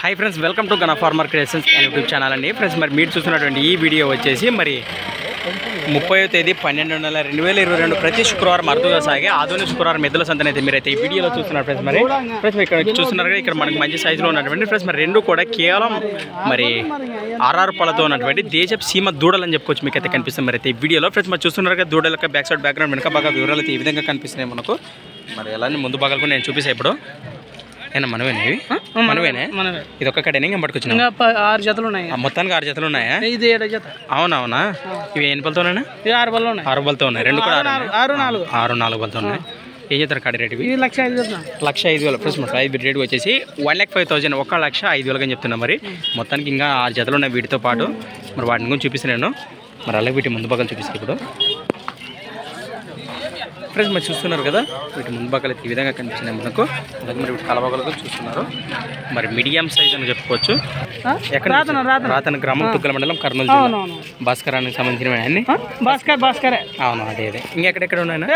Hi friends, welcome to Gana farmer creations YouTube channel అండి. Friends, మరి మీరు చూస్తున్నటువంటి ఈ వీడియో వచ్చేసి మరి 30వ తేదీ 12 నెల 2022 ప్రతి శుక్రవారం అరుదుగా సాగే ఆధునిక శుక్రవారం ఎద్దుల సంతని అయితే మీరైతే ఈ వీడియోలో చూస్తున్నారు. ఫ్రెండ్స్ ఇక్కడ చూస్తున్నారు కదా, ఇక్కడ మనకు మంచి సైజులో ఉన్నటువంటి ఫ్రెండ్స్ మరి రెండు కూడా కేవలం మరి ఆర్ఆర్ పళ్ళతో ఉన్నటువంటి దేశపు సీమ దూడలు అని చెప్పుకోవచ్చు. మీకు అయితే కనిపిస్తుంది మరి అయితే ఈ వీడియోలో. ఫ్రెండ్స్ మరి చూస్తున్నారు కదా, దూడల యొక్క బ్యాక్ సైడ్ బ్యాక్గ్రౌండ్ వెనక బాగా వివరాలు అయితే ఈ విధంగా కనిపిస్తున్నాయి మనకు. మరి అలానే ముందు భాగాలు కూడా నేను చూపిస్తాను ఇప్పుడు. ఏనా మనవేనా ఇవి? మనవేనా? ఇది ఒక్క కడేనా ఇంకా పట్టుకొచ్చిన? 6 జతలు ఉన్నాయి. మొత్తానికి 6 జతలు ఉన్నాయా? ఇది 7 జత. అవునవునా? ఇవి ఎన్ని పళ్ళతోనే? 6 పళ్ళు ఉన్నాయి. 6 పళ్ళతో ఉన్నాయి. రెండు కూడా 6 పళ్ళతో ఉన్నాయి. ఏం చెప్తారు కాడి రేటు? 1,05,000. ప్లస్ మన ప్రైస్ రేట్ వచ్చేసి 1,05,000, 1,05,000 అని చెప్తున్నా. మరి మొత్తానికి ఇంకా 6 జతలు ఉన్నాయి వీటితో పాటు. మరి వాటిని గురించి చూపిస్తాను నేను. మరి అలాగే వీటి ముందు భాగం చూపిస్తాను ఇప్పుడు. ఫ్రెండ్స్ మరి చూస్తున్నారు కదా, వీటి ముందు భాగాలు అయితే ఈ విధంగా కనిపిస్తున్నాయి మనకు. అలాగే మరి వీటి కలభాగాలు చూస్తున్నారు. మరి మీడియం సైజ్ అని చెప్పుకోవచ్చు. ఎక్కడ? రాతన గ్రామం, తుగ్గల మండలం, కర్నూలు జిల్లా. భాస్కరానికి సంబంధించిన అన్ని భాస్కరే. అవును, అదే ఇంకెక్కడెక్కడ ఉన్నాయన్నా?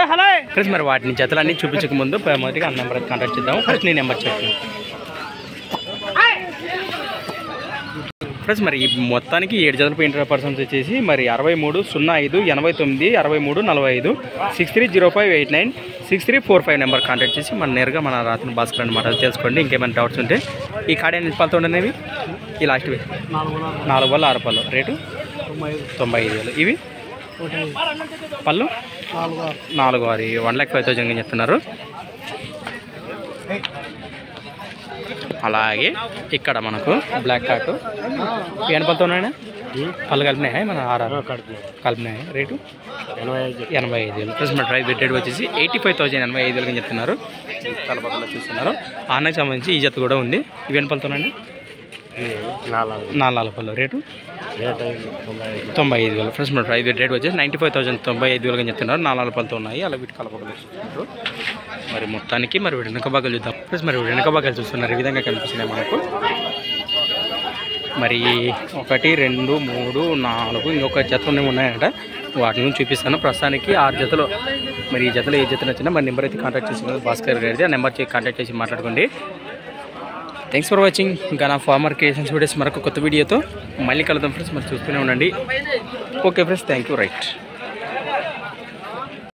ఫ్రెండ్స్ మరి వాటిని జతలన్నీ చూపించక ముందు మొదటిగా ఆ నెంబర్ కాంటాక్ట్ చేద్దాము. ఫస్ట్ నీ నెంబర్ చెప్పండి. ఫ్రెండ్స్ మరి ఈ మొత్తానికి 7 జతల పర్సన్స్ వచ్చేసి మరి 6305896345 630589 6345 నెంబర్ కాంటాక్ట్ చేసి మన నేరుగా మన రాత్రి భాస్కర్ అనమాట తెలుసుకోండి. ఇంకేమైనా డౌట్స్ ఉంటే ఈ కాడ ఎన్ని పళ్ళతో ఉండేవి? ఈ లాస్ట్వి 4 పళ్ళు 6 పళ్ళు రేటు 95,000. ఇవి పళ్ళు 4 6 1,05,000 అని చెప్తున్నారు. అలాగే ఇక్కడ మనకు బ్లాక్ కార్టు ఎన్ని పళ్ళతో ఉన్నాయా? పళ్ళు కలిపినాయా? మన 6 కలిపినాయి. రేటు 85,000. ప్లస్ మన ప్రైస్ రేట్ వచ్చేసి 85,000, 85,000 అని చెప్తున్నారు. తలపక్కల చూస్తున్నారు. ఆనకి సంబంధించి ఈ జత కూడా ఉంది. ఇవి ఎన్ని పళ్ళతో ఉన్నాయండి? 4 పళ్ళు. రేటు 95,000. ఫ్రెండ్స్ మన ప్రైస్ రేట్ వచ్చేసి 95,000, 95,000 అని చెప్తున్నారు. 4 పళ్ళతో ఉన్నాయి. అలా వీటి కలపక్కలు చూస్తున్నారు. మరి మొత్తానికి మరి వెనక భాగాలు చూద్దాం. ప్లస్ మరి వెనక భాగాలు చూస్తున్నారు. ఈ విధంగా కనిపిస్తున్నాయి మనకు. మరి 1 2 3 4 ఇంకొక జతలు ఉన్నాయంట. వాటి నుంచి చూపిస్తాను. ప్రస్తుతానికి 6 జతలు. మరి ఈ జతలు ఏ జతలు వచ్చినా మరి నెంబర్ అయితే కాంటాక్ట్ చేసి భాస్కర్ గారిది ఆ నెంబర్ కాంటాక్ట్ చేసి మాట్లాడుకోండి. Thanks for watching Gana farmer creations videos. మరొక కొత్త వీడియోతో మళ్ళీ కలుద్దాం ఫ్రెండ్స్. మరి చూస్తూనే ఉండండి. Okay friends, thank you. Right.